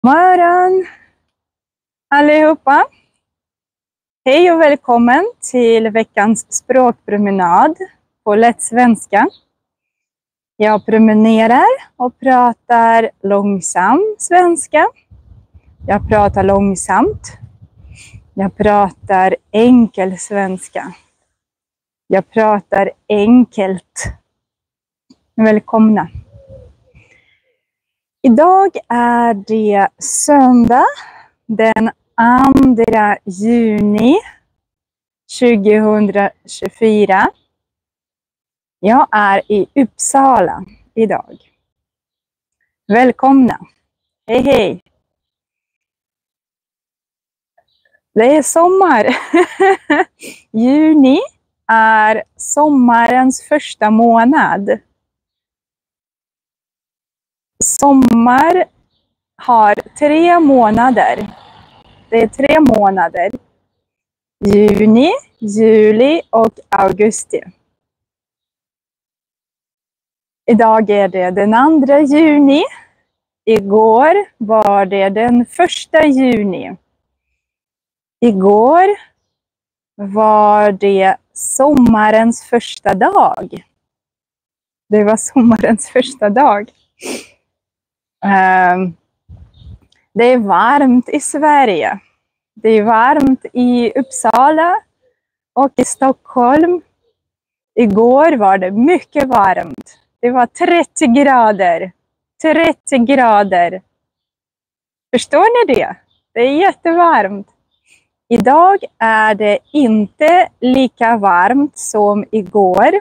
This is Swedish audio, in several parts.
Morgon allihopa! Hej och välkommen till veckans språkpromenad på lätt svenska. Jag promenerar och pratar långsam svenska. Jag pratar långsamt. Jag pratar enkel svenska. Jag pratar enkelt. Välkomna! Idag är det söndag den 2 juni 2024. Jag är i Uppsala idag. Välkomna! Hej hej! Det är sommar. Juni är sommarens första månad. Sommar har 3 månader. Det är 3 månader. Juni, juli och augusti. Idag är det den 2 juni. Igår var det den 1 juni. Igår var det sommarens första dag. Det var sommarens första dag. Det är varmt i Sverige. Det är varmt i Uppsala och i Stockholm. Igår var det mycket varmt. Det var 30 grader. 30 grader. Förstår ni det? Det är jättevarmt. Idag är det inte lika varmt som igår.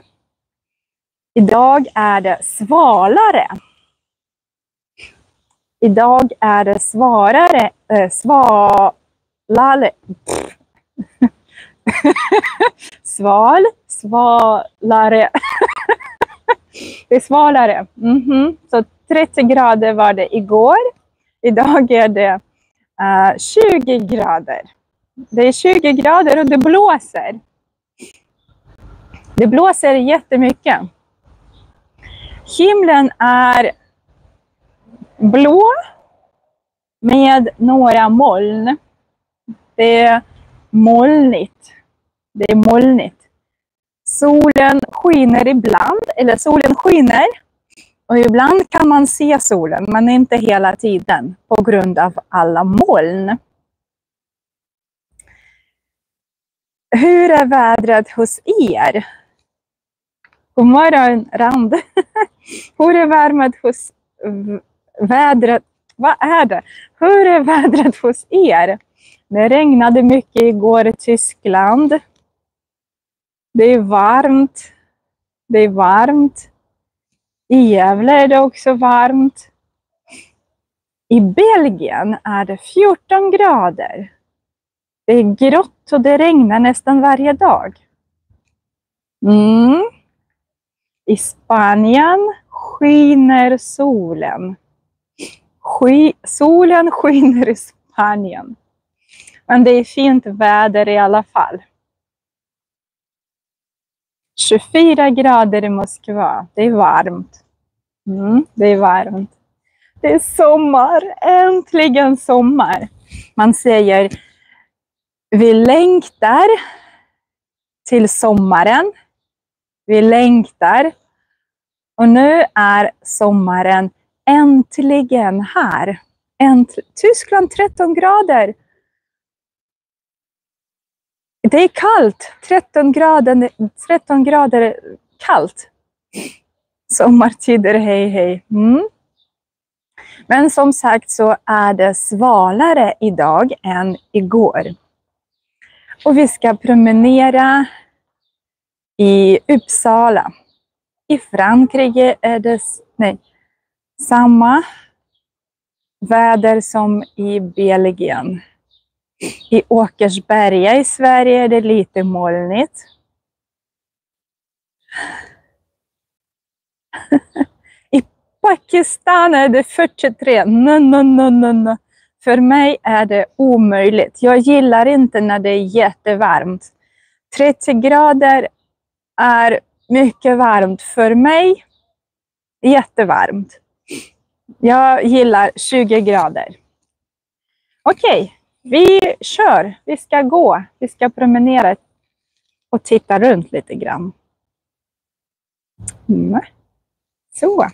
Idag är det svalare. Idag är det svalare. Svalare. Det är svalare. Så 30 grader var det igår. Idag är det 20 grader. Det är 20 grader och det blåser. Det blåser jättemycket. Himlen är blå med några moln. Det är molnigt. Det är molnigt. Solen skiner ibland, eller solen skiner. Och ibland kan man se solen, men inte hela tiden på grund av alla moln. Hur är vädret hos er? God morgon, Rand. Hur är vädret? Vad är det? Hur är vädret hos er? Det regnade mycket igår i Tyskland. Det är varmt. Det är varmt. I Gävle är det också varmt. I Belgien är det 14 grader. Det är grått och det regnar nästan varje dag. I Spanien skiner solen. Solen skiner i Spanien. Men det är fint väder i alla fall. 24 grader i Moskva. Det är varmt. Det är varmt. Det är sommar. Äntligen sommar. Man säger vi längtar till sommaren. Vi längtar. Och nu är sommaren äntligen här. Tyskland 13 grader. Det är kallt. 13 grader kallt. Sommartider, hej hej. Men som sagt så är det svalare idag än igår. Och vi ska promenera i Uppsala. I Frankrike är det samma väder som i Belgien. I Åkersberga i Sverige är det lite molnigt. I Pakistan är det 43. No. För mig är det omöjligt. Jag gillar inte när det är jättevarmt. 30 grader är mycket varmt för mig. Jättevarmt. Jag gillar 20 grader. Okej, vi kör. Vi ska gå. Vi ska promenera och titta runt lite grann. Så.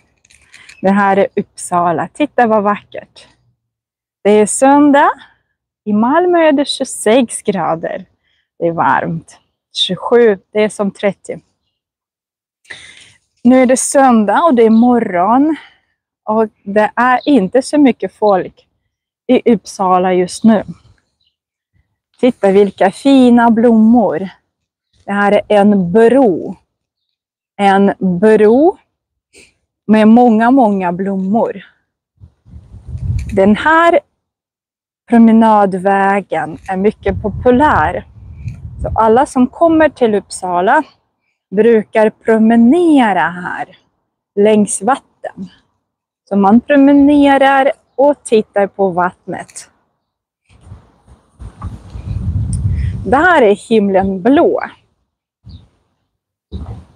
Det här är Uppsala. Titta vad vackert. Det är söndag. I Malmö är det 26 grader. Det är varmt. 27, det är som 30. Nu är det söndag och det är morgon. Och det är inte så mycket folk i Uppsala just nu. Titta vilka fina blommor. Det här är en bro. En bro med många blommor. Den här promenadvägen är mycket populär. Så alla som kommer till Uppsala brukar promenera här längs vatten. Så man promenerar och tittar på vattnet. Där är himlen blå.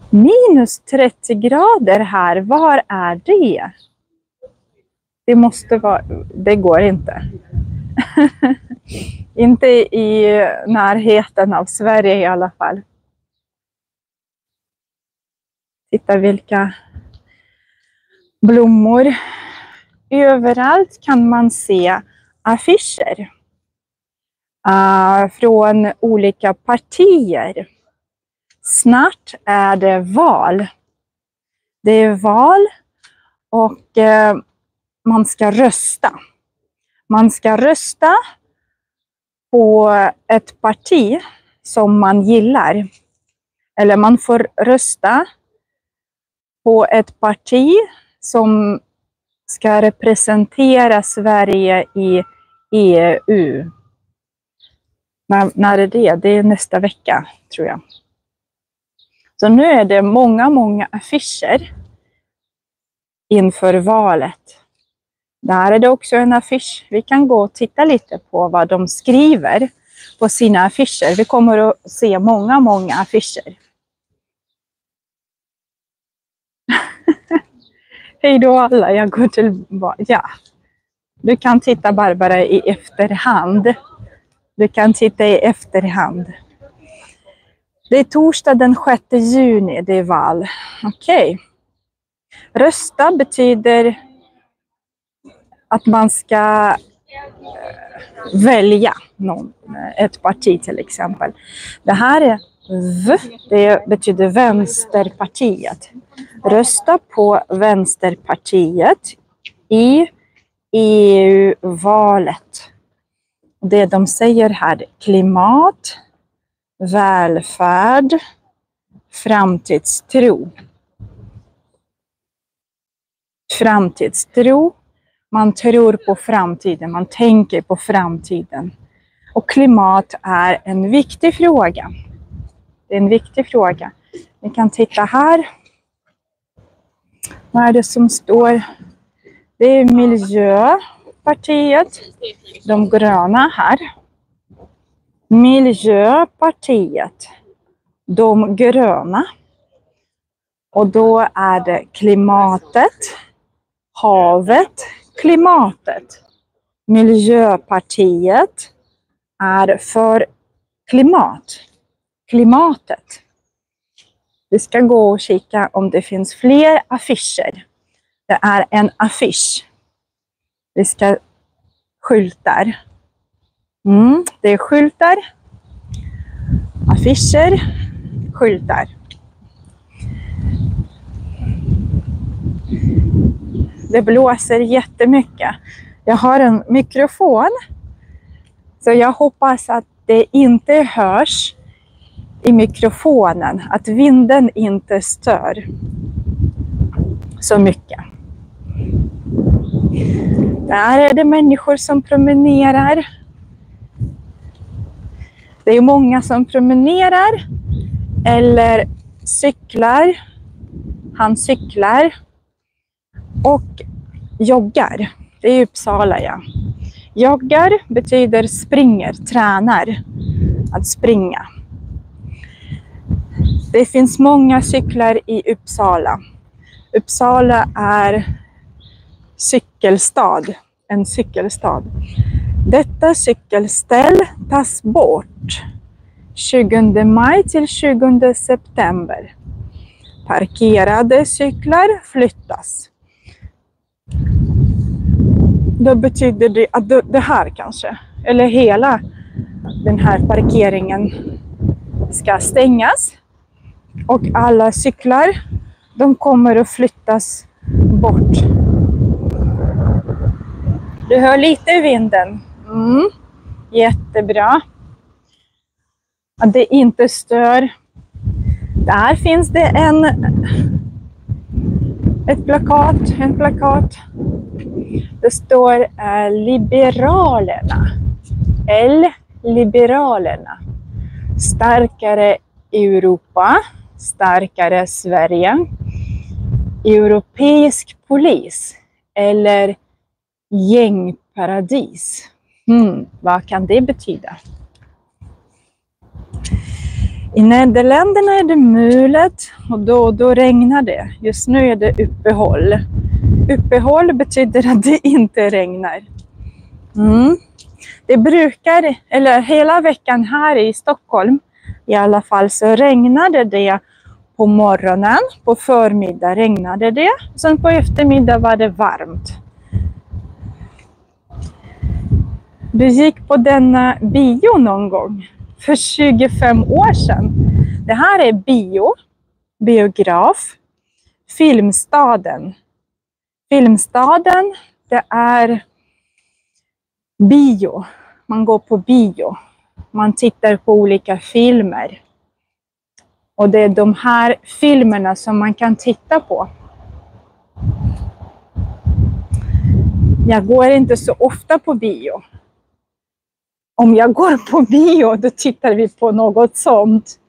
Minus 30 grader här, var är det? Det måste vara, det går inte. Inte i närheten av Sverige i alla fall. Titta vilka blommor. Överallt kan man se affischer från olika partier. Snart är det val. Det är val och man ska rösta. Man ska rösta på ett parti som man gillar. Eller man får rösta på ett parti som ska representera Sverige i EU. När är det? Det är nästa vecka, tror jag. Så nu är det många affischer inför valet. Där är det också en affisch. Vi kan gå och titta lite på vad de skriver på sina affischer. Vi kommer att se många affischer. Hej då alla, jag går tillbaka. Ja. Du kan titta Barbara i efterhand. Du kan titta i efterhand. Det är torsdag den 6 juni, det är val. Okej. Rösta betyder att man ska välja ett parti till exempel. Det här är V, det betyder Vänsterpartiet. Rösta på Vänsterpartiet i EU-valet. Det de säger här, klimat, välfärd, framtidstro. Framtidstro. Man tror på framtiden, man tänker på framtiden. Och klimat är en viktig fråga. Det är en viktig fråga. Ni kan titta här. Vad är det som står? Det är Miljöpartiet. De gröna här. Miljöpartiet. De gröna. Och då är det klimatet. Havet. Klimatet. Miljöpartiet är för klimat. Klimatet. Vi ska gå och kika om det finns fler affischer. Det är en affisch. Vi ska skyltar. Det är skyltar. Affischer. Skyltar. Det blåser jättemycket. Jag har en mikrofon. Så jag hoppas att det inte hörs i mikrofonen. Att vinden inte stör så mycket. Där är det människor som promenerar. Det är många som promenerar eller cyklar. Han cyklar och joggar. Det är Uppsala, ja. Joggar betyder springer, tränar. Att springa. Det finns många cyklar i Uppsala. Uppsala är cykelstad. En cykelstad. Detta cykelställ tas bort 20 maj till 20 september. Parkerade cyklar flyttas. Då betyder det att det här kanske, eller hela den här parkeringen ska stängas. Och alla cyklar, de kommer att flyttas bort. Du hör lite vinden. Jättebra. Att det inte stör. Där finns det en plakat. Det står Liberalerna. Liberalerna. Starkare Europa. Starkare Sverige. Europeisk polis. Eller gängparadis. Vad kan det betyda? I Nederländerna är det mulet och då regnar det. Just nu är det uppehåll. Uppehåll betyder att det inte regnar. Det brukar, eller hela veckan här i Stockholm i alla fall, så regnade det på morgonen. På förmiddag regnade det. Sen på eftermiddag var det varmt. Du gick på denna bio någon gång för 25 år sedan. Det här är biograf, Filmstaden. Filmstaden, det är bio. Man går på bio. Man tittar på olika filmer. Och det är de här filmerna som man kan titta på. Jag går inte så ofta på bio. Om jag går på bio, då tittar vi på något sånt.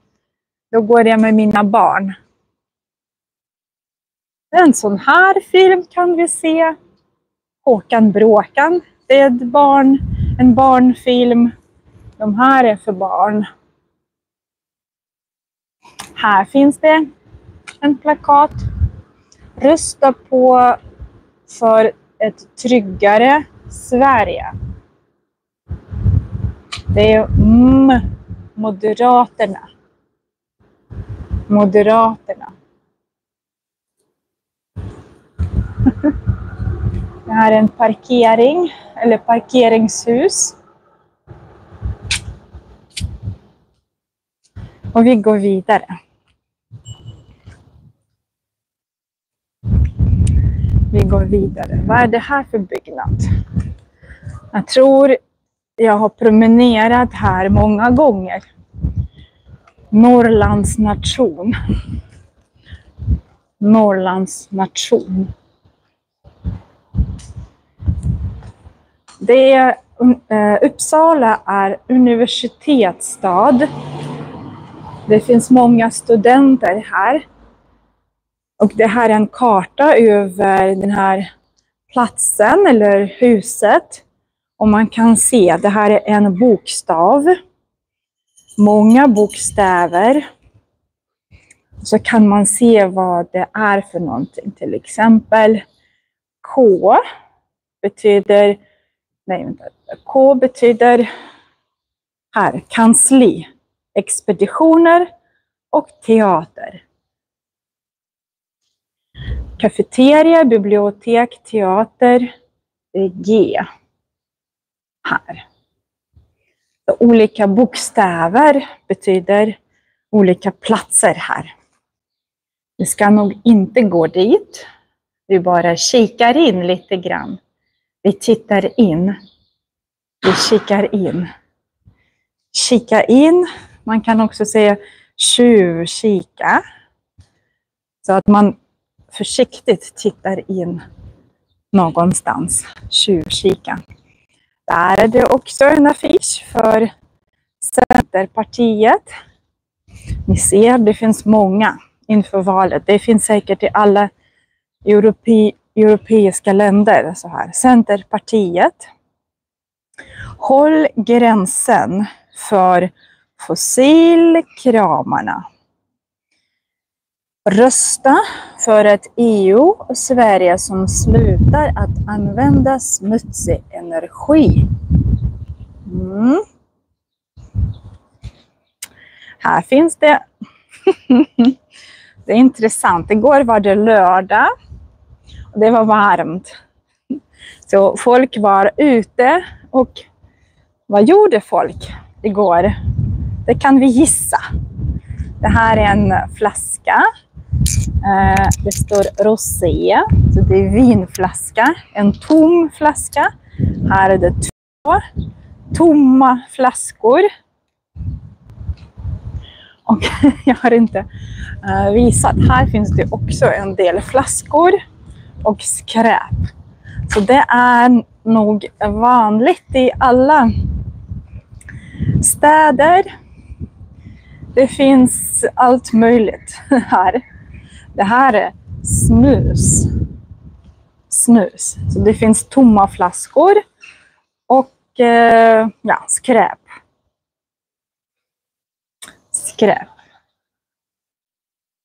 Då går jag med mina barn. En sån här film kan vi se. Håkan Bråkan. Det är en barnfilm. De här är för barn. Här finns det en plakat. Rösta på för ett tryggare Sverige. Det är Moderaterna. Moderaterna. Det här är en parkering eller parkeringshus. Och vi går vidare. Vi går vidare. Vad är det här för byggnad? Jag tror jag har promenerat här många gånger. Norrlands nation. Norrlands nation. Uppsala är universitetsstad. Det finns många studenter här. Och det här är en karta över den här platsen eller huset. Och man kan se att det här är en bokstav. Många bokstäver. Så kan man se vad det är för någonting. Till exempel K betyder här, kansli, expeditioner och teater. Kafeteria, bibliotek, teater, G. Här. Så olika bokstäver betyder olika platser här. Vi ska nog inte gå dit. Vi bara kikar in lite grann. Vi tittar in. Vi kikar in. Kika in. Man kan också säga tjuvkika. Så att man försiktigt tittar in någonstans. Tjuvkika. Där är det också en affisch för Centerpartiet. Ni ser, det finns många inför valet. Det finns säkert i alla europeiska länder. Så här. Centerpartiet. Håll gränsen för fossilkramarna. Rösta för ett EU och Sverige som slutar att använda smutsig energi. Här finns det. Det är intressant. Igår var det lördag. Och det var varmt. Så folk var ute. Och vad gjorde folk igår? Det kan vi gissa. Det här är en flaska. Det står rosé. Så det är vinflaska. En tom flaska. Här är det 2 tomma flaskor. Och jag har inte visat. Här finns det också en del flaskor och skräp. Så det är nog vanligt i alla städer. Det finns allt möjligt här. Det här är snus. Snus. Så det finns tomma flaskor och ja, skräp. Skräp.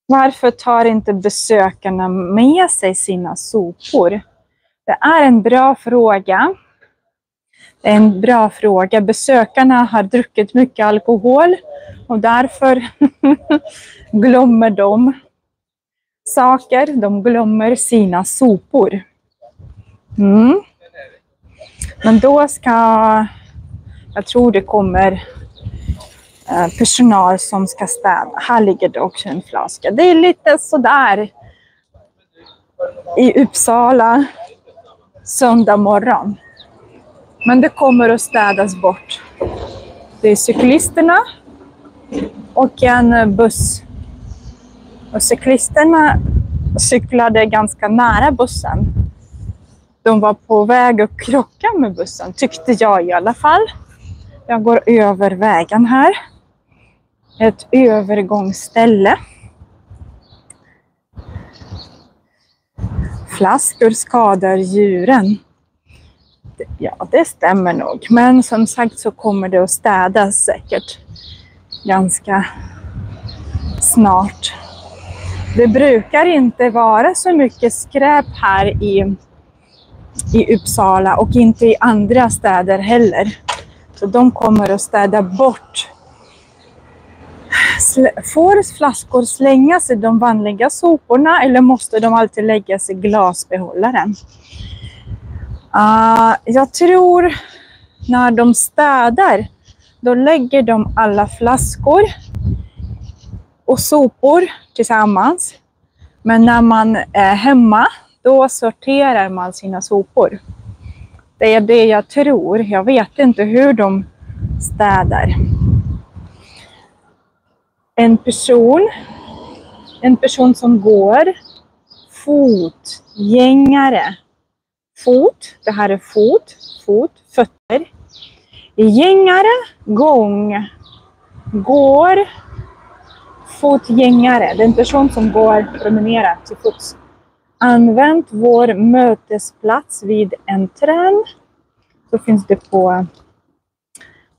Varför tar inte besökarna med sig sina sopor? Det är en bra fråga. Det är en bra fråga. Besökarna har druckit mycket alkohol och därför glömmer de saker. De glömmer sina sopor. Men då ska, jag tror det kommer personal som ska städa. Här ligger det också en flaska. Det är lite sådär i Uppsala söndag morgon. Men det kommer att städas bort. Det är cyklisterna och en buss. Och cyklisterna cyklade ganska nära bussen. De var på väg att krocka med bussen, tyckte jag i alla fall. Jag går över vägen här. Ett övergångsställe. Flaskor skadar djuren. Ja, det stämmer nog. Men som sagt så kommer det att städas säkert ganska snart. Det brukar inte vara så mycket skräp här i Uppsala och inte i andra städer heller. Så de kommer att städa bort. Får flaskor slängas i de vanliga soporna eller måste de alltid läggas i glasbehållaren? Jag tror när de städar då lägger de alla flaskor och sopor tillsammans. Men när man är hemma då sorterar man sina sopor. Det är det jag tror. Jag vet inte hur de städar. En person som går, fotgängare. Fot, det här är fötter. Gängare, gång, går, fotgängare. Det är en person som går, promenerar till fots. Använd vår mötesplats vid entrén. Så finns det på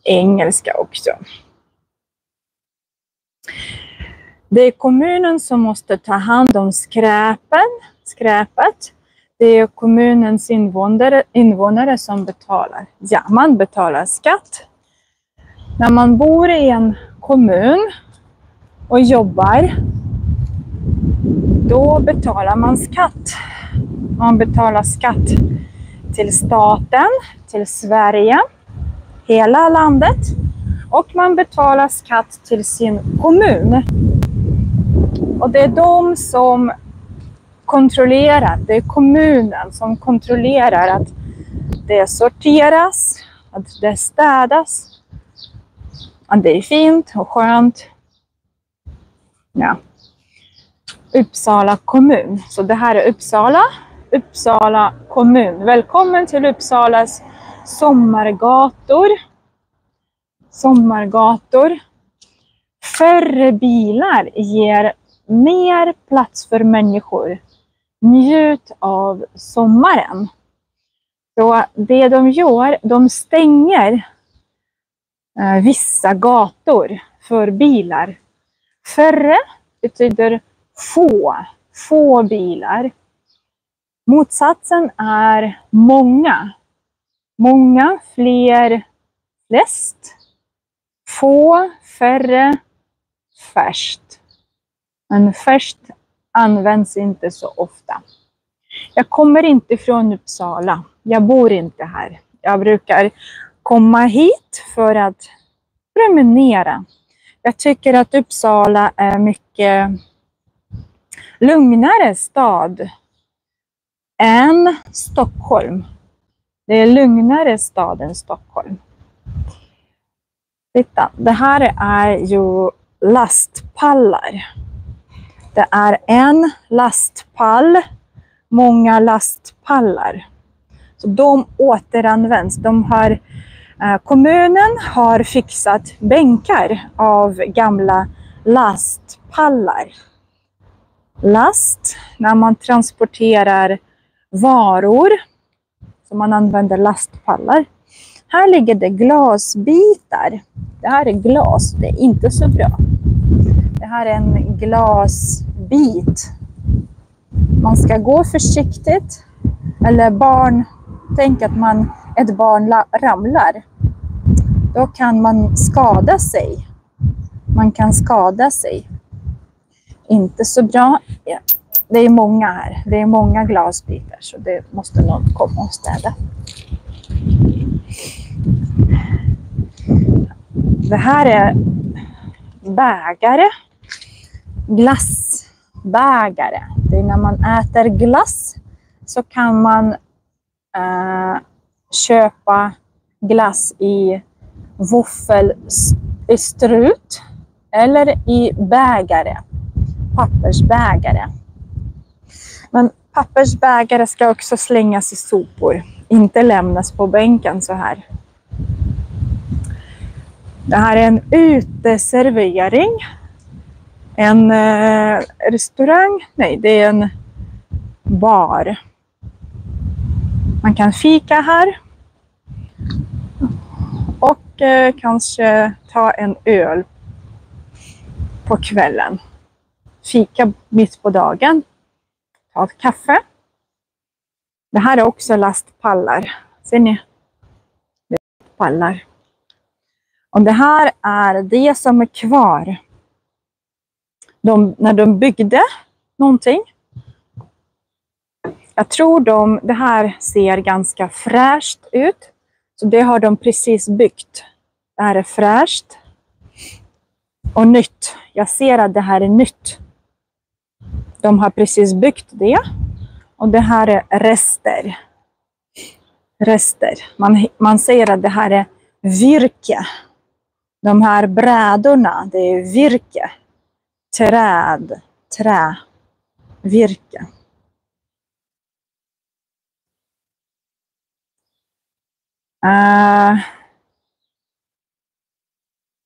engelska också. Det är kommunen som måste ta hand om skräpet. Det är kommunens invånare som betalar. Ja, man betalar skatt. När man bor i en kommun och jobbar, då betalar man skatt. Man betalar skatt till staten, till Sverige, hela landet. Och man betalar skatt till sin kommun. Och det är de som kontrollerar, det är kommunen som kontrollerar att det sorteras, att det städas, att det är fint och skönt. Ja. Uppsala kommun. Så det här är Uppsala kommun. Välkommen till Uppsalas sommargator. Färre bilar ger mer plats för människor. Njut av sommaren. Så det de gör, de stänger vissa gator för bilar. Färre betyder få bilar. Motsatsen är många, flest, få, färre, färskt. Men färskt används inte så ofta. Jag kommer inte från Uppsala. Jag bor inte här. Jag brukar komma hit för att promenera. Jag tycker att Uppsala är mycket lugnare stad än Stockholm. Det är lugnare stad än Stockholm. Titta, det här är ju lastpallar. Det är en lastpall, många lastpallar. Så de återanvänds. Kommunen har fixat bänkar av gamla lastpallar. Last, när man transporterar varor, så man använder lastpallar. Här ligger det glasbitar. Det här är glas, det är inte så bra. Det här är en glasbit. Man ska gå försiktigt. Eller tänk att ett barn ramlar. Då kan man skada sig. Man kan skada sig. Inte så bra. Ja. Det är många här. Det är många glasbitar. Så det måste någon komma och städa. Det här är bägare. Glassbägare. Det är när man äter glass så kan man köpa glass i våffelstrut eller i bägare. Pappersbägare. Men pappersbägare ska också slängas i sopor. Inte lämnas på bänken så här. Det här är en uteservering. En restaurang. Nej, det är en bar. Man kan fika här. Och kanske ta en öl på kvällen. Fika mitt på dagen. Ta ett kaffe. Det här är också lastpallar. Ser ni? Det är pallar. Och det här är det som är kvar. När de byggde någonting. Jag tror det här ser ganska fräscht ut. Så det har de precis byggt. Det här är fräscht. Och nytt. Jag ser att det här är nytt. De har precis byggt det. Och det här är rester. Rester. Man säger att det här är virke. De här brädorna, det är virke. Trä. Virke.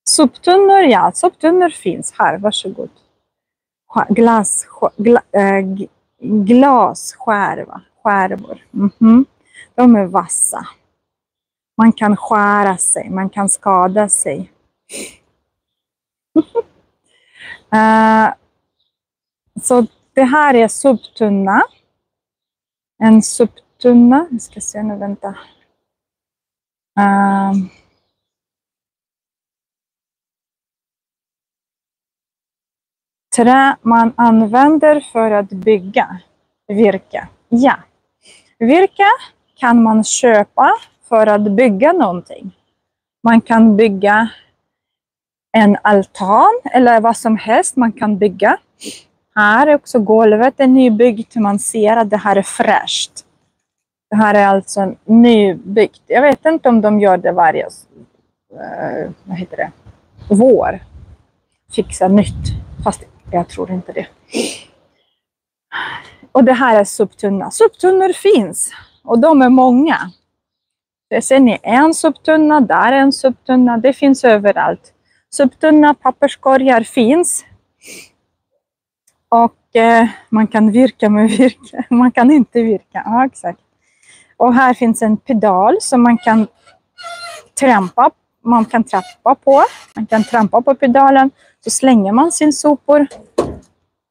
Soptunnor, ja, soptunnor finns här, varsågod. Glasskärvor. De är vassa. Man kan skära sig, man kan skada sig. Så det här är soptunna. En soptunna, jag ska se nu, vänta. Trä man använder för att bygga virke. Ja, virke kan man köpa för att bygga någonting. Man kan bygga en altan eller vad som helst man kan bygga. Här är också golvet är nybyggt. Man ser att det här är fräscht. Det här är alltså nybyggt. Jag vet inte om de gör det varje vår. Fixa nytt. Fast jag tror inte det. Och det här är soptunna. Soptunnor finns. Och de är många. Det ser ni, en soptunna, där är en soptunna. Det finns överallt. Soptunna, papperskorgar finns. Och man kan virka med virke. Man kan inte virka. Ja, exakt. Och här finns en pedal som man kan trampa. Man kan trappa på. Man kan trampa på pedalen. Så slänger man sin sopor.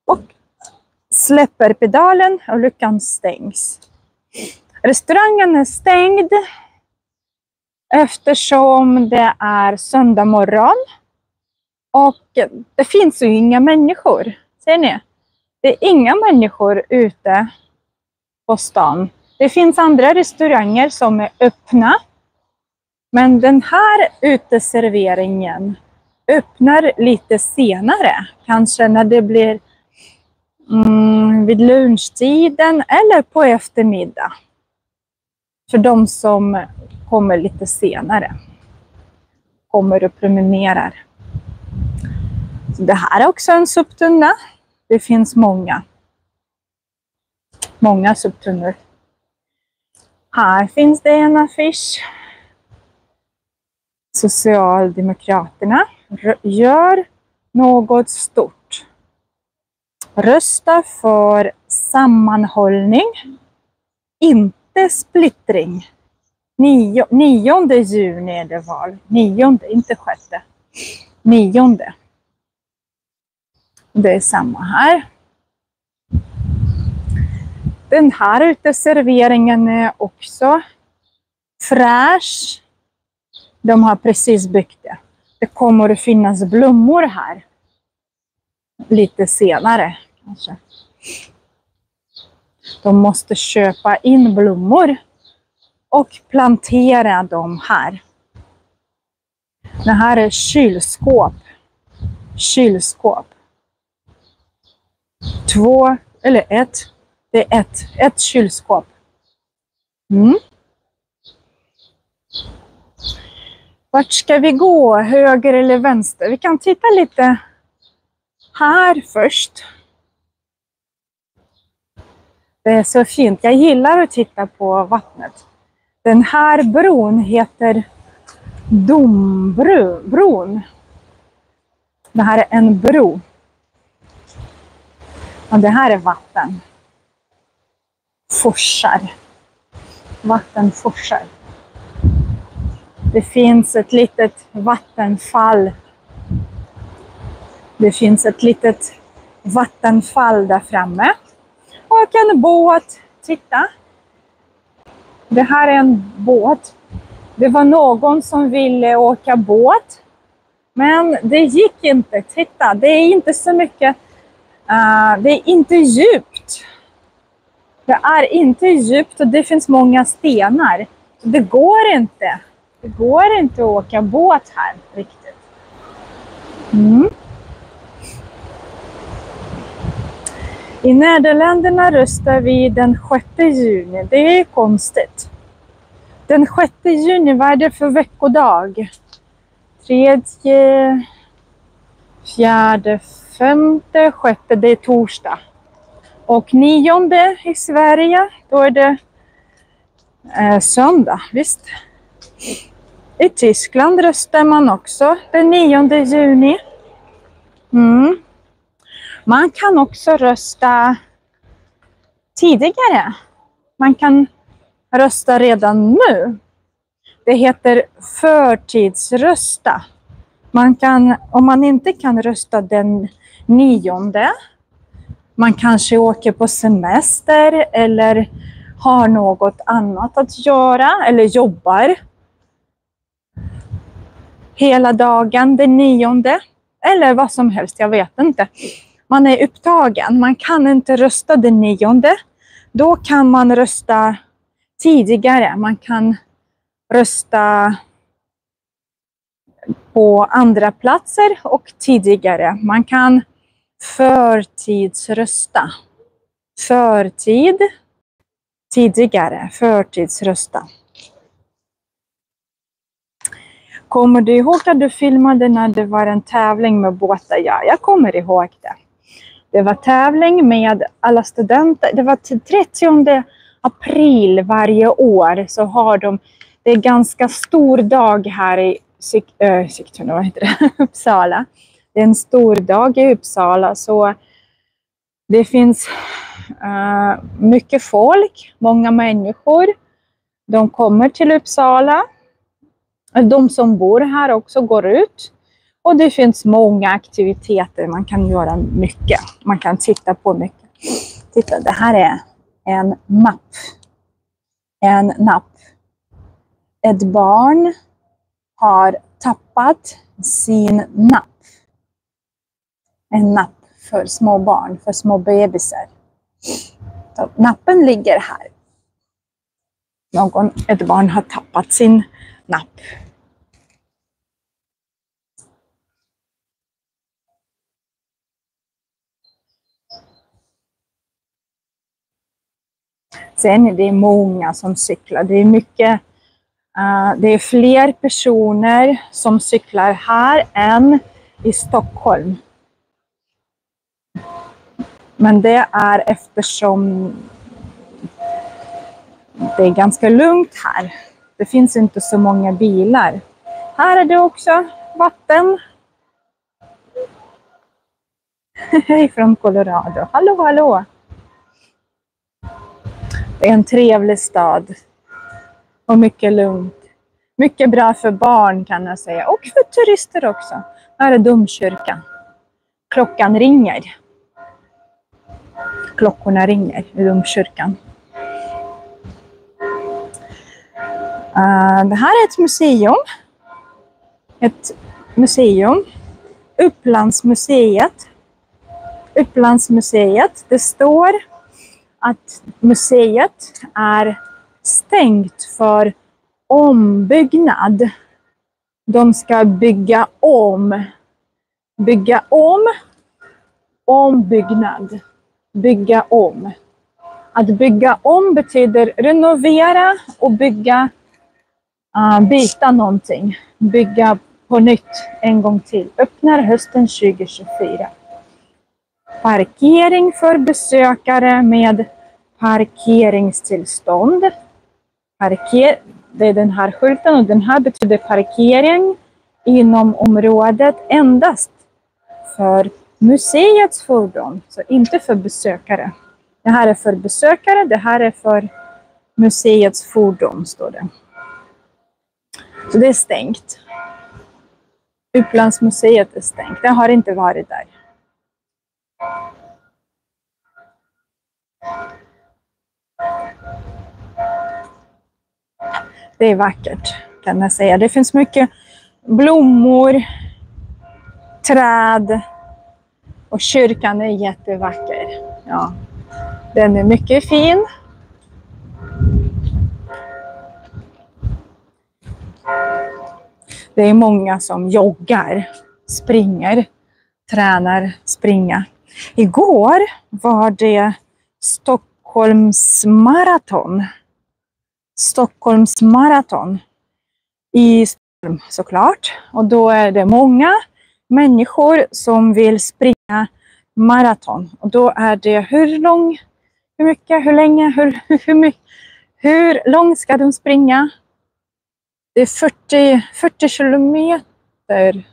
Och släpper pedalen och luckan stängs. Restaurangen är stängd. Eftersom det är söndag morgon och det finns ju inga människor. Ser ni? Det är inga människor ute på stan. Det finns andra restauranger som är öppna. Men den här uteserveringen öppnar lite senare. Kanske när det blir vid lunchtiden eller på eftermiddag. För de som kommer lite senare. Kommer och promenerar. Så det här är också en soptunna. Det finns många soptunnor. Här finns det en affisch. Socialdemokraterna gör något stort. Rösta för sammanhållning, inte splittring. 9 juni är det val. 9, inte 6. 9. Det är samma här. Den här uteserveringen är också fräsch. De har precis byggt det. Det kommer att finnas blommor här. Lite senare kanske. De måste köpa in blommor och plantera dem här. Det här är kylskåp. Kylskåp. 2 eller 1. Det är ett kylskåp. Vart ska vi gå? Höger eller vänster? Vi kan titta lite här först. Det är så fint. Jag gillar att titta på vattnet. Den här bron heter Dombron. Det här är en bro. Och det här är vatten. Forsar. Vatten forsar. Det finns ett litet vattenfall. Det finns ett litet vattenfall där framme. Och en båt. Titta. Det här är en båt. Det var någon som ville åka båt. Men det gick inte. Titta, det är inte så mycket. Det är inte djupt. Det är inte djupt och det finns många stenar. Så det går inte. Det går inte att åka båt här riktigt. I Nederländerna röstar vi den 6 juni. Det är konstigt. Den 6 juni, vad är det för veckodag? 3, 4, 5, 6, det är torsdag. Och 9 i Sverige, då är det söndag, visst. I Tyskland röstar man också den 9 juni. Man kan också rösta tidigare. Man kan rösta redan nu. Det heter förtidsrösta. Man kan, om man inte kan rösta den 9, man kanske åker på semester eller har något annat att göra eller jobbar hela dagen den 9 eller vad som helst, jag vet inte. Man är upptagen, man kan inte rösta den 9. Då kan man rösta tidigare, man kan rösta på andra platser och tidigare. Man kan förtidsrösta. Förtid, tidigare, förtidsrösta. Kommer du ihåg att du filmade när det var en tävling med båtar? Ja, jag kommer ihåg det. Det var tävling med alla studenter. Det var till 30 april varje år så har de, det är ganska stor dag här i Sigtuna, vad heter det? Uppsala. Det är en stor dag i Uppsala så det finns mycket folk, många människor. De kommer till Uppsala. De som bor här också går ut. Och det finns många aktiviteter. Man kan göra mycket. Man kan titta på mycket. Titta, det här är en mapp. En napp. ett barn har tappat sin napp. En napp för små barn, för små bebisar. Så nappen ligger här. Ett barn har tappat sin napp. Sen är det många som cyklar. Det är mycket. Det är fler personer som cyklar här än i Stockholm. Men det är eftersom det är ganska lugnt här. Det finns inte så många bilar. Här är det också vatten. Hej från Colorado. Hallå, hallå. Det är en trevlig stad. Och mycket lugnt. Mycket bra för barn kan jag säga. Och för turister också. Här är domkyrkan. Klockan ringer. Klockorna ringer i domkyrkan. Det här är ett museum. Ett museum. Upplandsmuseet. Upplandsmuseet. Det står att museet är stängt för ombyggnad. De ska bygga om. Bygga om. Ombyggnad. Bygga om. Att bygga om betyder renovera och bygga, byta någonting. Bygga på nytt en gång till. Öppnar hösten 2024. Parkering för besökare med parkeringstillstånd. Det är den här skylten och den här betyder parkering inom området endast för museets fordon. Så inte för besökare. Det här är för besökare, det här är för museets fordon, står det. Så det är stängt. Upplandsmuseet är stängt. Jag har inte varit där. Det är vackert kan jag säga. Det finns mycket blommor, träd och kyrkan är jättevacker. Ja, den är mycket fin. Det är många som joggar, springer, tränar, springa. Igår var det Stockholms maraton. Stockholms maraton i Stockholm såklart. Och då är det många människor som vill springa maraton. Och då är det hur långt ska de springa? Det är 40 kilometer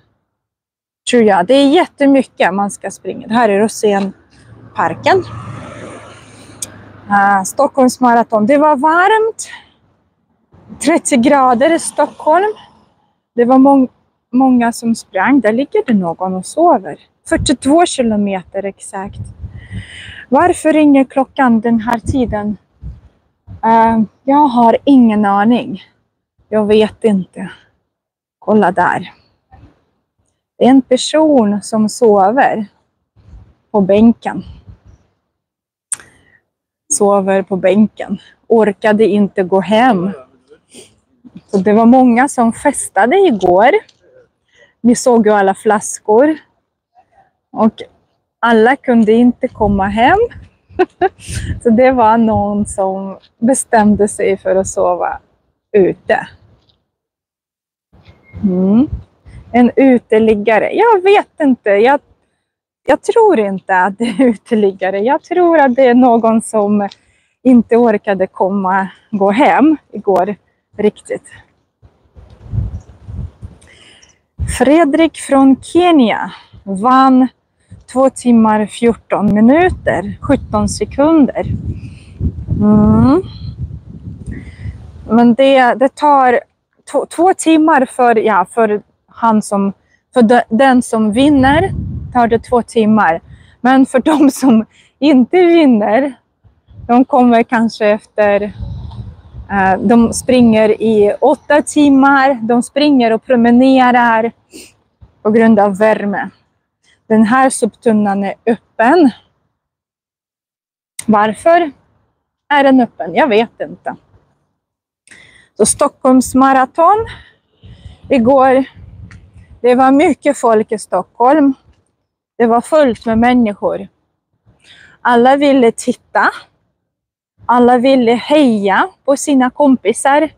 tror jag. Det är jättemycket man ska springa. Det här är Rosenparken. Stockholms maraton. Det var varmt. 30 grader i Stockholm. Det var många som sprang. Där ligger det någon och sover. 42 kilometer exakt. Varför ringer klockan den här tiden? Jag har ingen aning. Jag vet inte. Kolla där. Det är en person som sover på bänken. Sover på bänken. Orkade inte gå hem. Så det var många som festade igår. Ni såg ju alla flaskor. Och alla kunde inte komma hem. Så det var någon som bestämde sig för att sova ute. En uteliggare. Jag vet inte. Jag tror inte att det är uteliggare. Jag tror att det är någon som inte orkade gå hem igår riktigt. Fredrik från Kenya vann 2 timmar 14 minuter, 17 sekunder. Men det tar 2 timmar för den som vinner tar det 2 timmar. Men för de som inte vinner, de kommer kanske efter De springer i 8 timmar. De springer och promenerar på grund av värme. Den här soptunnan är öppen. Varför är den öppen? Jag vet inte. Så Stockholms maraton igår. Det var mycket folk i Stockholm. Det var fullt med människor. Alla ville titta. Alla ville heja på sina kompisar.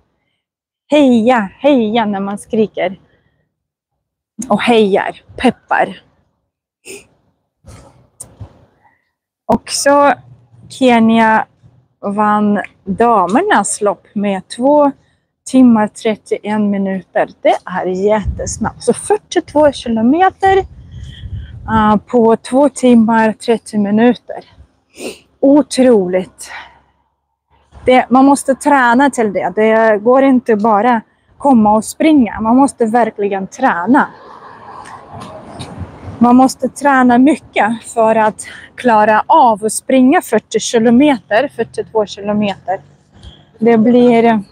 Heja, heja när man skriker. Och hejar, peppar. Också Kenya vann damernas lopp med 2 timmar 31 minuter. Det är jättesnabbt. Så 42 kilometer på 2 timmar 30 minuter. Otroligt. Man måste träna till det. Det går inte bara komma och springa. Man måste verkligen träna. Man måste träna mycket för att klara av att springa 40 kilometer, 42 kilometer. Det blir...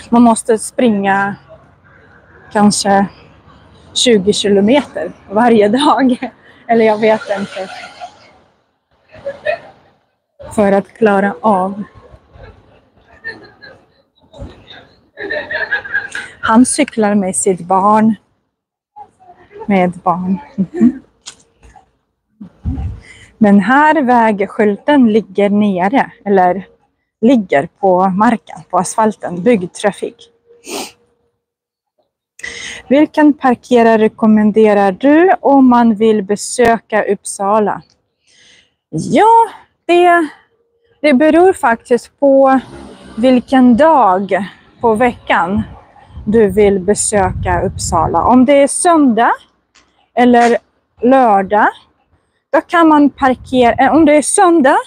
Man måste springa kanske 20 kilometer varje dag. Eller jag vet inte. För att klara av. Han cyklar med sitt barn. Med barn. Den här vägskylten ligger nere. Eller ligger på marken, på asfalten. Byggtrafik. Vilken parkerare rekommenderar du om man vill besöka Uppsala? Ja, det beror faktiskt på vilken dag på veckan du vill besöka Uppsala. Om det är söndag eller lördag, då kan man parkera. Om det är söndag,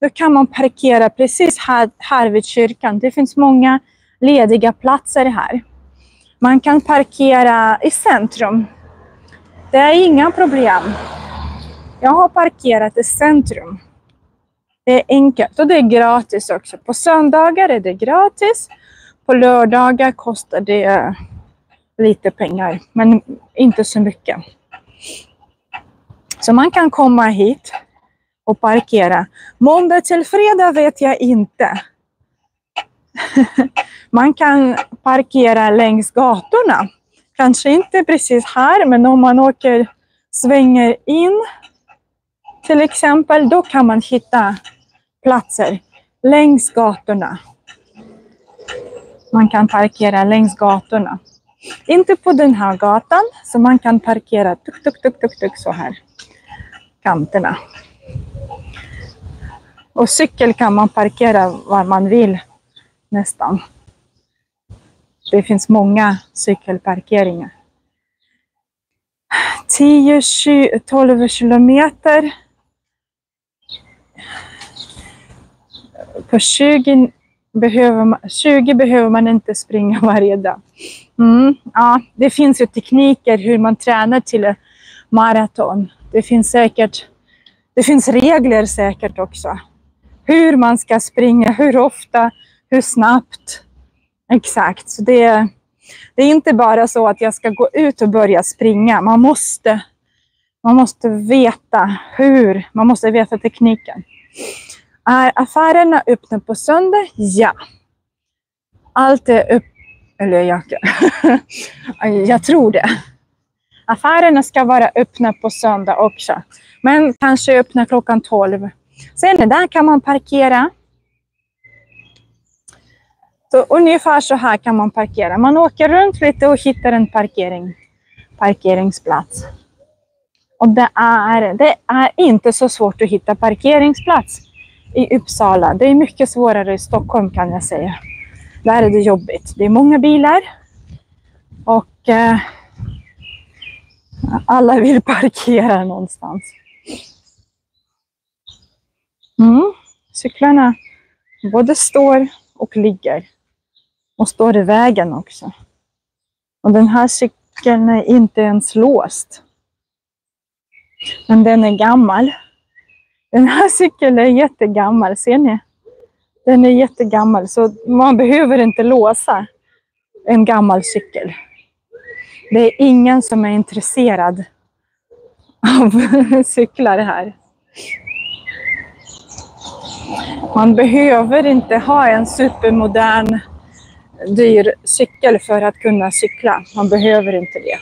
då kan man parkera precis här vid kyrkan. Det finns många lediga platser här. Man kan parkera i centrum. Det är inga problem. Jag har parkerat i centrum. Det är enkelt och det är gratis också. På söndagar är det gratis. På lördagar kostar det lite pengar, men inte så mycket. Så man kan komma hit och parkera. Måndag till fredag vet jag inte. Man kan parkera längs gatorna. Kanske inte precis här, men om man svänger in till exempel, då kan man hitta platser längs gatorna. Man kan parkera längs gatorna. Inte på den här gatan, så man kan parkera tuk så här. Kanterna. Och cykel kan man parkera var man vill nästan. Det finns många cykelparkeringar. 10-12 kilometer. På 20 behöver man inte springa varje dag. Ja, det finns ju tekniker hur man tränar till maraton. Det finns regler säkert också. Hur man ska springa, hur ofta, hur snabbt. Exakt. Så det är inte bara så att jag ska gå ut och börja springa. Man måste veta hur. Man måste veta tekniken. Är affärerna öppna på söndag? Ja. Allt är öppet. Eller jag tror det. Affärerna ska vara öppna på söndag också. Men kanske öppna klockan 12. Sen där kan man parkera. Så ungefär så här kan man parkera. Man åker runt lite och hittar en parkeringsplats. Och det är inte så svårt att hitta parkeringsplats i Uppsala. Det är mycket svårare i Stockholm kan jag säga. Där är det jobbigt. Det är många bilar. Och alla vill parkera någonstans. Cyklarna både står och ligger. Och står i vägen också. Och den här cykeln är inte ens låst. Men den är gammal. Den här cykeln är jättegammal, ser ni? Den är jättegammal så man behöver inte låsa en gammal cykel. Det är ingen som är intresserad av cyklar här. Man behöver inte ha en supermodern dyr cykel för att kunna cykla. Man behöver inte det.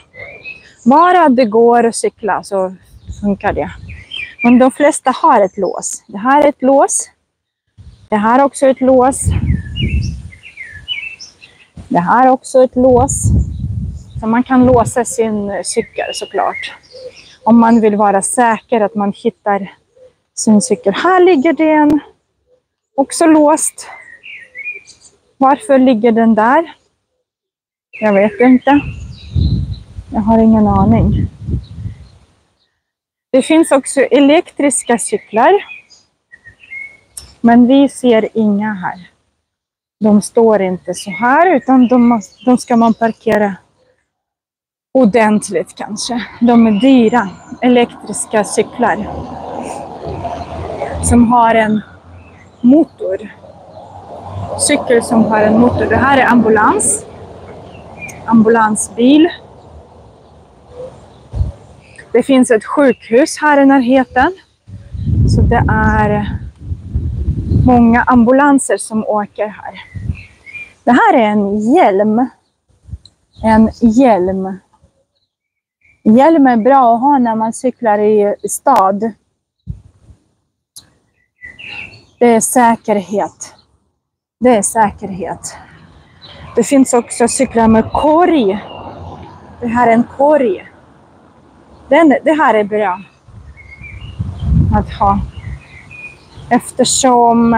Bara det går att cykla så funkar det. Men de flesta har ett lås. Det här är ett lås. Det här är också ett lås. Det här är också ett lås. Så man kan låsa sin cykel såklart. Om man vill vara säker att man hittar sin cykel. Här ligger den. Också låst. Varför ligger den där? Jag vet inte. Jag har ingen aning. Det finns också elektriska cyklar. Men vi ser inga här. De står inte så här utan de ska man parkera ordentligt kanske. De är dyra elektriska cyklar. Som har en motor. Cykel som har en motor. Det här är ambulans. Ambulansbil. Det finns ett sjukhus här i närheten. Så det är många ambulanser som åker här. Det här är en hjälm. En hjälm. Hjälm är bra att ha när man cyklar i stad. Det är säkerhet. Det är säkerhet. Det finns också cyklar med korg. Det här är en korg. Det här är bra att ha. Eftersom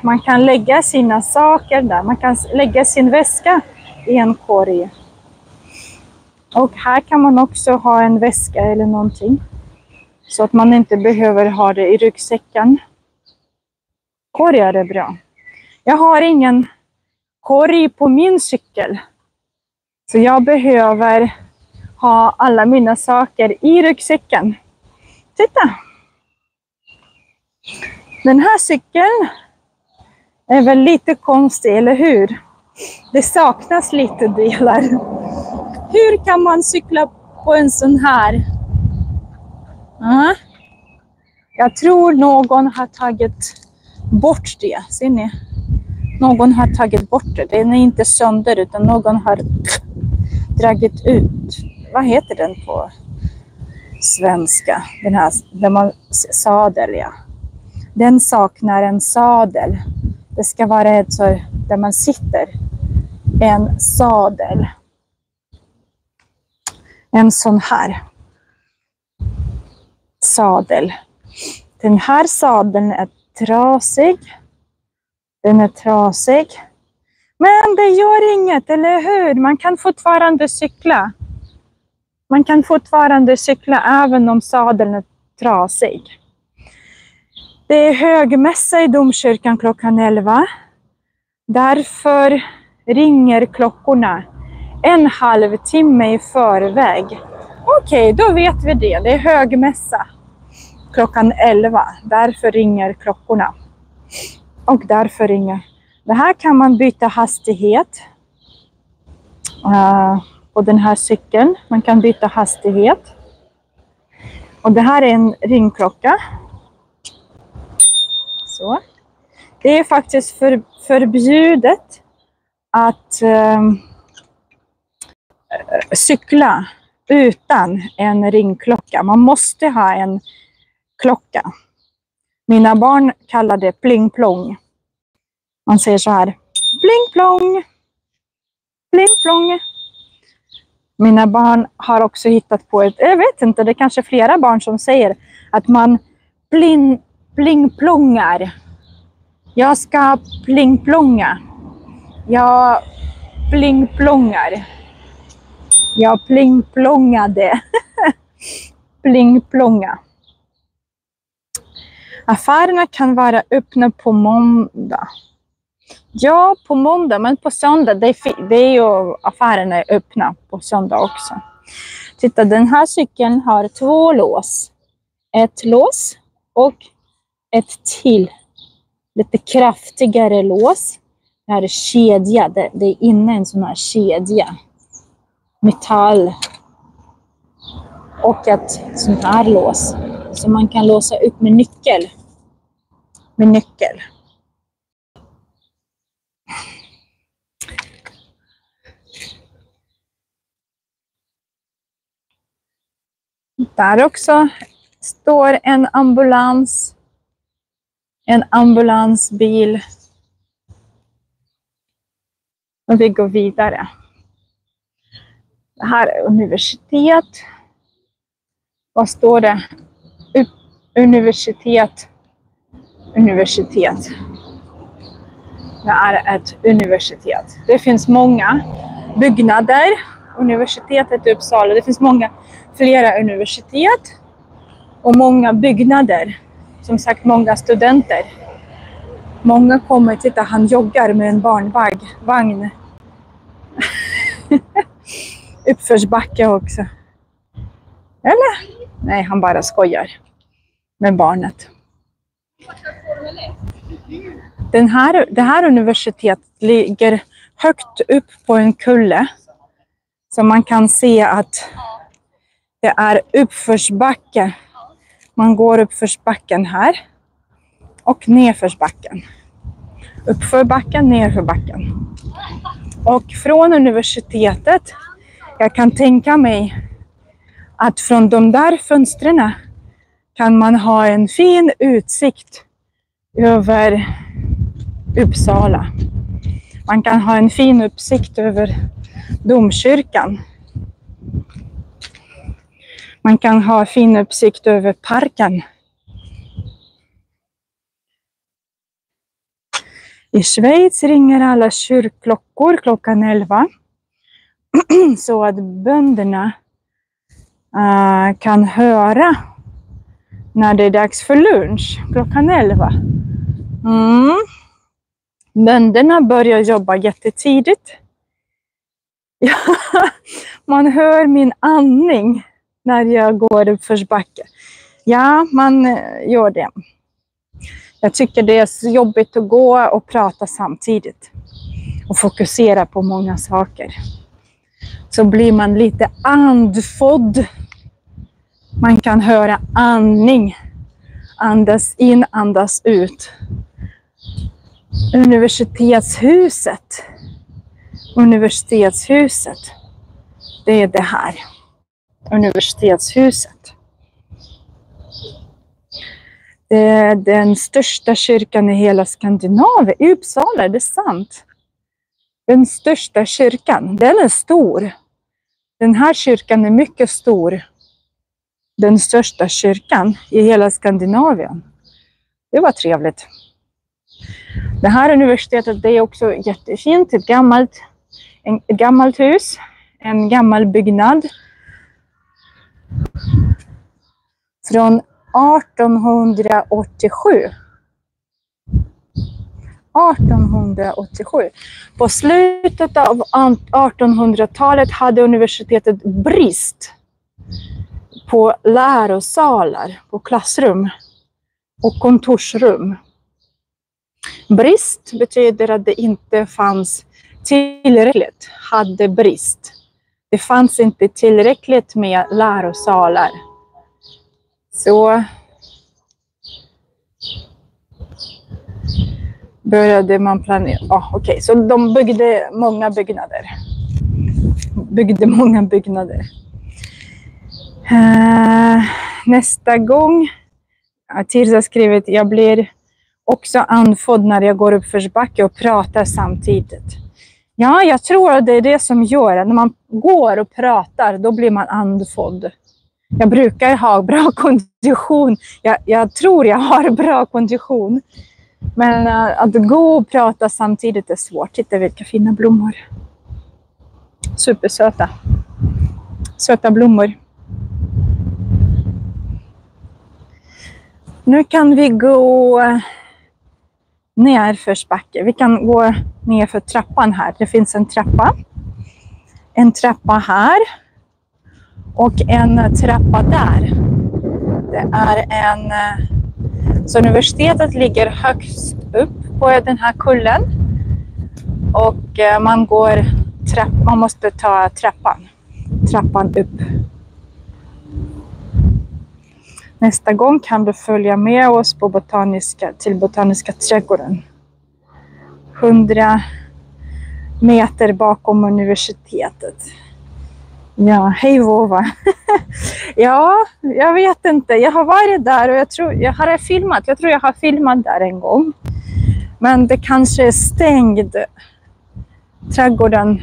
man kan lägga sina saker där. Man kan lägga sin väska i en korg. Och här kan man också ha en väska eller någonting. Så att man inte behöver ha det i ryggsäcken. Korgar är bra. Jag har ingen korg på min cykel. Så jag behöver ha alla mina saker i ryggsäcken. Titta! Den här cykeln är väl lite konstig, eller hur? Det saknas lite delar. Hur kan man cykla på en sån här? Jag tror någon har tagit bort det. Ser ni? Någon har tagit bort det. Den är inte sönder utan någon har dragit ut. Vad heter den på svenska? Den här där man sadel, ja. Den saknar en sadel. Det ska vara ett så där man sitter. En sadel. En sån här sadel. Den här sadeln är trasig. Den är trasig. Men det gör inget, eller hur? Man kan fortfarande cykla. Man kan fortfarande cykla även om sadeln är trasig. Det är högmässa i domkyrkan klockan 11. Därför ringer klockorna en halvtimme i förväg. Okej, då vet vi det. Det är högmässa klockan 11. Därför ringer klockorna. Och därför ringer. Det här kan man byta hastighet. På den här cykeln. Man kan byta hastighet. Och det här är en ringklocka. Så. Det är faktiskt förbjudet att cykla utan en ringklocka. Man måste ha en klocka. Mina barn kallar det pling plong. Man säger så här. Pling plong. Pling plong. Mina barn har också hittat på ett, jag vet inte, det är kanske flera barn som säger att man pling-plongar. Jag ska pling-plonga. Jag pling-plongar. Jag pling-plongade. Pling-plonga. Affärerna kan vara öppna på måndag. Ja, på måndag, men på söndag, det är ju affärerna är öppna på söndag också. Titta, den här cykeln har 2 lås. Ett lås och ett till lite kraftigare lås. Det här är kedja. Det är inne en sån här kedja. Metall. Och ett sånt här lås. Som man kan låsa upp med nyckel. Där också står en ambulans. En ambulansbil. Och vi går vidare. Det här är universitet. Vad står det? Universitet. Det är ett universitet. Det finns många byggnader. Universitetet i Uppsala. Det finns flera universitet. Och många byggnader. Som sagt, många studenter. Många kommer, titta, han joggar med en barnvagn. Uppförsbacke också. Eller? Nej, han bara skojar med barnet. Det här universitetet ligger högt upp på en kulle. Så man kan se att det är uppförsbacke. Man går uppförsbacken här. Och nedförsbacken. Uppförbacken, nedförbacken. Och från universitetet, jag kan tänka mig att från de där fönstren kan man ha en fin utsikt över Uppsala. Man kan ha en fin uppsikt över domkyrkan. Man kan ha fin uppsikt över parken. I Schweiz ringer alla kyrkklockor klockan 11. Så att bönderna kan höra när det är dags för lunch klockan 11. Bönderna börjar jobba jättetidigt. Ja, man hör min andning när jag går upp för backe. Ja, man gör det. Jag tycker det är så jobbigt att gå och prata samtidigt. Och fokusera på många saker. Så blir man lite andfådd. Man kan höra andning. Andas in, andas ut. Universitetshuset. Det är det här. Universitetshuset. Det är den största kyrkan i hela Skandinavien. I Uppsala, det är sant. Den största kyrkan, den är stor. Den här kyrkan är mycket stor. Den största kyrkan i hela Skandinavien. Det var trevligt. Det här universitetet, det är också jättefint. Ett gammalt hus. En gammal byggnad. Från 1887. På slutet av 1800-talet hade universitetet brist på lärosalar, på klassrum och kontorsrum. Brist betyder att det inte fanns tillräckligt, hade brist. Det fanns inte tillräckligt med lärosalar. Så började man planera. Okej, så de byggde många byggnader. Nästa gång, Tirza skrivit, jag blir också andfådd när jag går upp för backe och pratar samtidigt. Ja, jag tror att det är det som gör att när man går och pratar, då blir man andfådd. Jag brukar ha bra kondition. Jag tror jag har bra kondition. Men att gå och prata samtidigt är svårt. Titta vilka fina blommor. Supersöta. Söta blommor. Nu kan vi gå ner för backe. Vi kan gå ner för trappan här. Det finns en trappa. En trappa här. Och en trappa där. Det är en Så universitetet ligger högst upp på den här kullen. Och man måste ta trappan upp. Nästa gång kan du följa med oss på till Botaniska trädgården. 100 meter bakom universitetet. Ja, hej Vova. Ja, jag vet inte. Jag har varit där och jag tror jag har filmat där en gång. Men det kanske är stängd. Trädgården,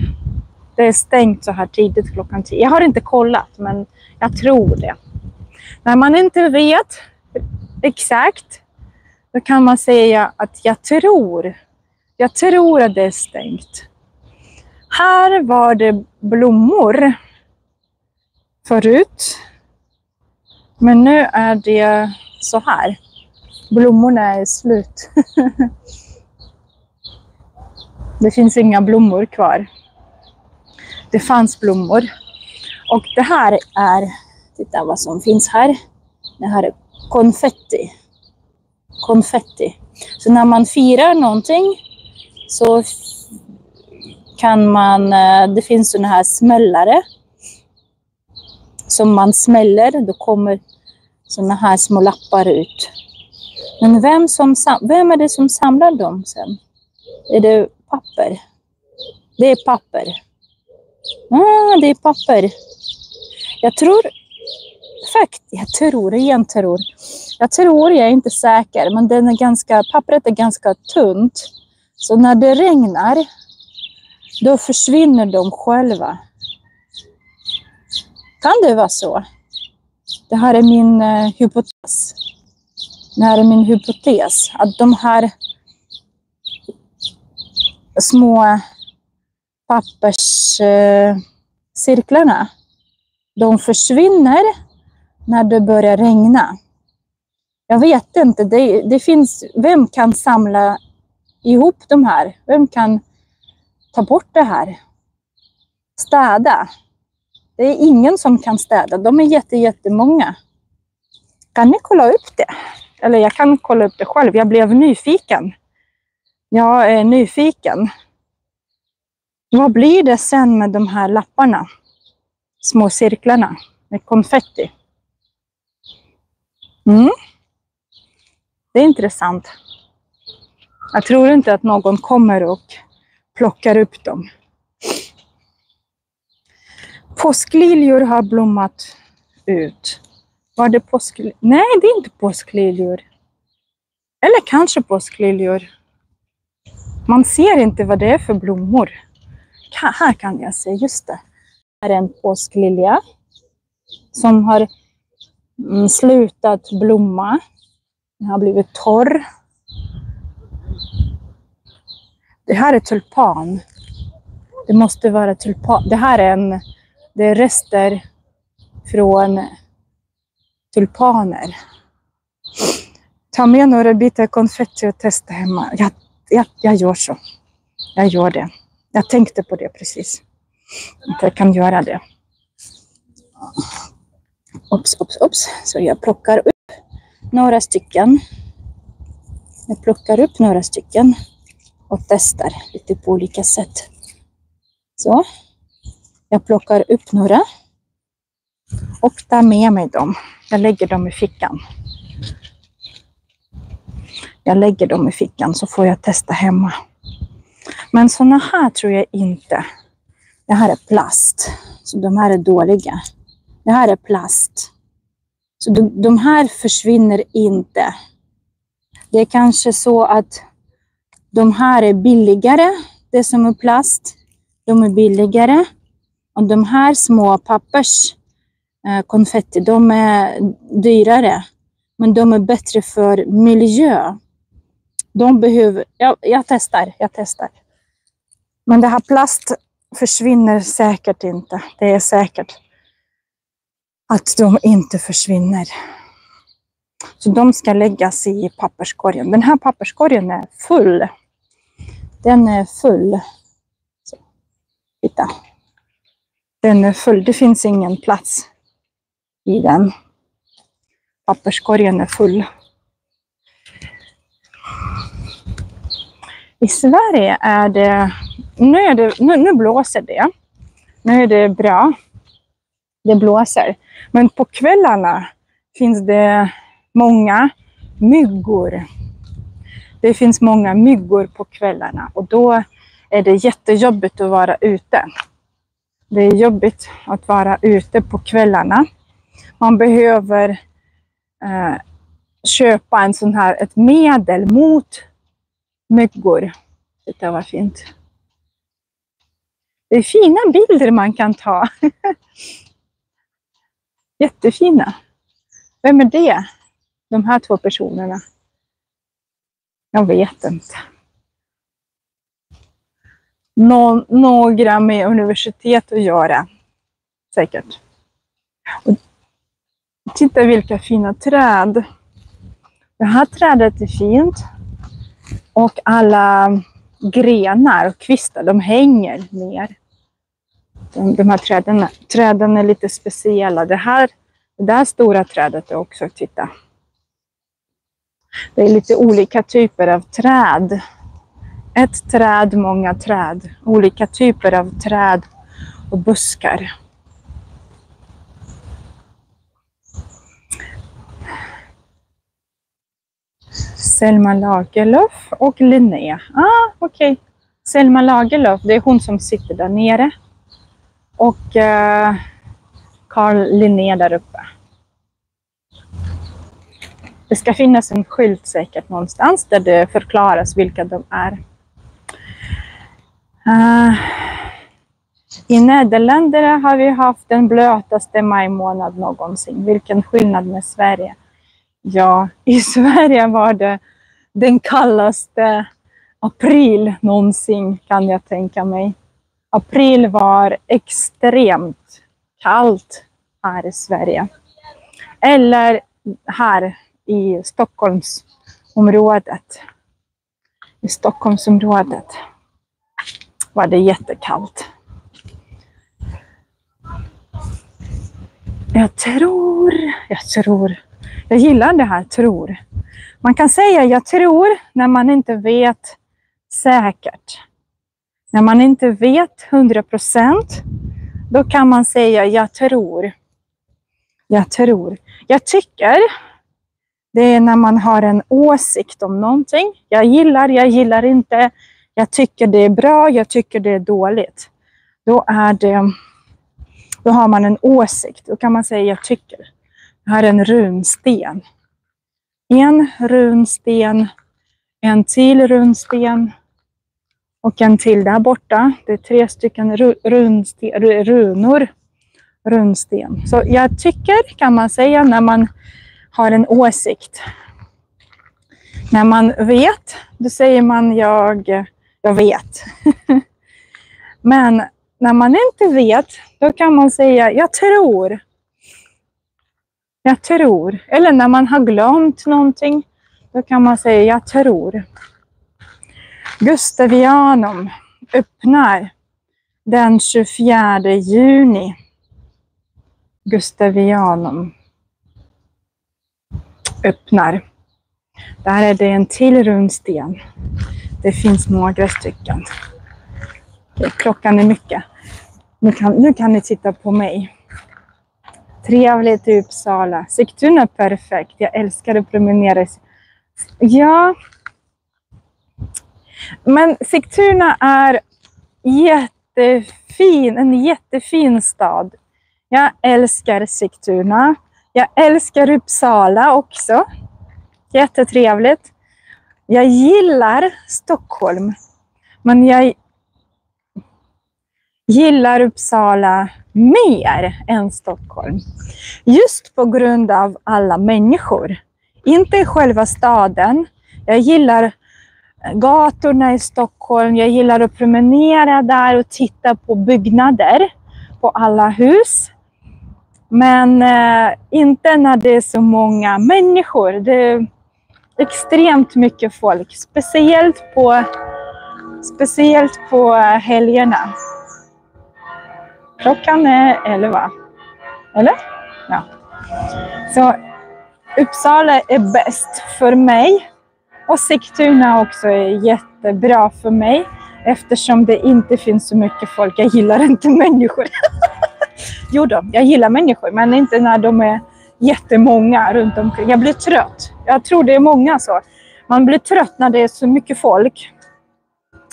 det är stängt så här tidigt klockan 10. Jag har inte kollat, men jag tror det. När man inte vet exakt, då kan man säga att jag tror att det är stängt. Här var det blommor förut. Men nu är det så här. Blommorna är slut. Det finns inga blommor kvar. Det fanns blommor. Och det här är, titta vad som finns här. Det här är konfetti. Konfetti. Så när man firar någonting så kan man, det finns såna här smällare. Som man smäller, då kommer såna här små lappar ut. Men vem är det som samlar dem sen? Är det papper? Det är papper. Det är papper. Jag är inte säker, men pappret är ganska tunt. Så när det regnar, då försvinner de själva. Kan det vara så? Det här är min hypotes. Det här är min hypotes. Att de här små papperscirklarna, de försvinner när det börjar regna. Jag vet inte. Det finns, vem kan samla ihop de här? Vem kan ta bort det här? Städa. Det är ingen som kan städa. De är jättemånga. Kan ni kolla upp det? Eller jag kan kolla upp det själv. Jag blev nyfiken. Jag är nyfiken. Vad blir det sen med de här lapparna? Små cirklarna med konfetti. Det är intressant. Jag tror inte att någon kommer och plockar upp dem. Påskliljor har blommat ut. Var det påskliljor? Nej, det är inte påskliljor. Eller kanske påskliljor. Man ser inte vad det är för blommor. Här kan jag se, just det. Här är en påsklilja som har slutat blomma. Den har blivit torr. Det här är tulpan. Det måste vara tulpan. Det är rester från tulpaner. Ta med några bitar konfetti och testa hemma. Jag gör så. Jag gör det. Jag tänkte på det precis. Att jag kan göra det. Ops. Så jag plockar upp några stycken. Och testar lite på olika sätt. Så. Jag plockar upp några. Och tar med mig dem. Jag lägger dem i fickan. Så får jag testa hemma. Men såna här tror jag inte. Det här är plast. Så de här är dåliga. Det här är plast. Så de här försvinner inte. Det är kanske så att de här är billigare. Det som är plast. De är billigare. Och de här små papperskonfetti, de är dyrare. Men de är bättre för miljö. De behöver, jag testar. Men det här plast försvinner säkert inte. Det är säkert att de inte försvinner. Så de ska läggas i papperskorgen. Den här papperskorgen är full. Den är full. Så, titta. Den är full. Det finns ingen plats i den. Papperskorgen är full. I Sverige är det, nu blåser det. Nu är det bra. Det blåser. Men på kvällarna finns det många myggor. Det finns många myggor på kvällarna. Och då är det jättejobbigt att vara ute. Det är jobbigt att vara ute på kvällarna. Man behöver köpa en sån här, ett medel mot myggor. Titta vad fint. Det är fina bilder man kan ta. Jättefina. Vem är det? De här två personerna. Jag vet inte. Några med universitet att göra. Säkert. Och titta vilka fina träd. Det här trädet är fint. Och alla grenar och kvistar, de hänger ner. De här träden är lite speciella. Det där stora trädet är också, titta. Det är lite olika typer av träd. Ett träd, många träd. Olika typer av träd och buskar. Selma Lagerlöf och Linné. Okej. Selma Lagerlöf, det är hon som sitter där nere. Och Carl Linné där uppe. Det ska finnas en skylt säkert någonstans där det förklaras vilka de är. I Nederländerna har vi haft den blötaste majmånad någonsin. Vilken skillnad med Sverige. Ja, i Sverige var det den kallaste april någonsin, kan jag tänka mig. April var extremt kallt här i Sverige. Eller här i Stockholmsområdet. I Stockholmsområdet var det jättekallt. Jag gillar det här tror. Man kan säga jag tror när man inte vet säkert. När man inte vet 100%, då kan man säga jag tror. Jag tror. Jag tycker det är när man har en åsikt om någonting. Jag gillar inte. Jag tycker det är bra, jag tycker det är dåligt. Då har man en åsikt. Då kan man säga jag tycker. Det här är en runsten. En runsten, en till runsten och en till där borta. Det är 3 stycken runor. Runsten. Så jag tycker kan man säga när man har en åsikt. När man vet, då säger man jag vet. Men när man inte vet, då kan man säga jag tror. Jag tror. Eller när man har glömt någonting, då kan man säga jag tror. Gustavianum öppnar den 24 juni. Gustavianum öppnar. Där är det en till runsten. Det finns några stycken. Klockan är mycket. Nu kan ni titta på mig. Trevligt i Uppsala. Sigtuna är perfekt. Jag älskar att promenera. Ja. Men Sigtuna är jättefin. En jättefin stad. Jag älskar Sigtuna. Jag älskar Uppsala också. Jättetrevligt. Jag gillar Stockholm. Men jag gillar Uppsala mer än Stockholm. Just på grund av alla människor. Inte själva staden. Jag gillar gatorna i Stockholm. Jag gillar att promenera där och titta på byggnader. På alla hus. Men inte när det är så många människor. Det är extremt mycket folk. Speciellt på helgerna. Klockan är 11. Eller? Ja. Så Uppsala är bäst för mig. Och Sigtuna också är jättebra för mig. Eftersom det inte finns så mycket folk. Jag gillar inte människor. Jo då, jag gillar människor. Men inte när de är jättemånga runt omkring. Jag blir trött. Jag tror det är många så. Man blir trött när det är så mycket folk.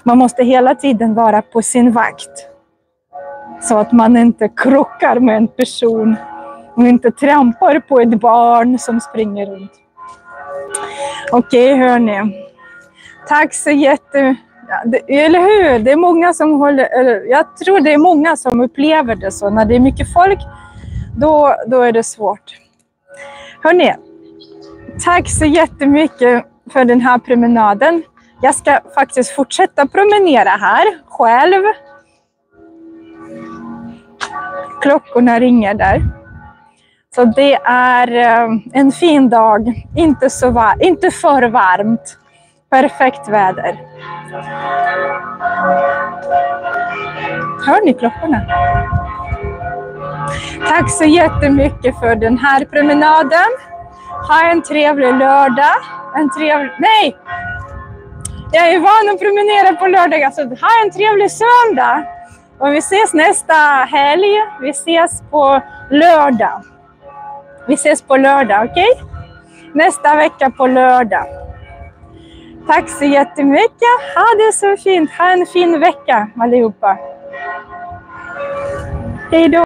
Man måste hela tiden vara på sin vakt. Så att man inte krockar med en person. Och inte trampar på ett barn som springer runt. Okej, hörni. Tack så jättemycket. Eller hur? Det är många som jag tror det är många som upplever det så. När det är mycket folk, då är det svårt. Hörni, tack så jättemycket för den här promenaden. Jag ska faktiskt fortsätta promenera här själv. Klockorna ringer där. Så det är en fin dag. Inte för varmt. Perfekt väder. Hör ni klockorna? Tack så jättemycket för den här promenaden. Ha en trevlig lördag. Nej! Jag är van att promenera på lördag. Så ha en trevlig söndag. Och vi ses nästa helg. Vi ses på lördag. Okej? Nästa vecka på lördag. Tack så jättemycket. Ha det så fint. Ha en fin vecka allihopa. Hej då.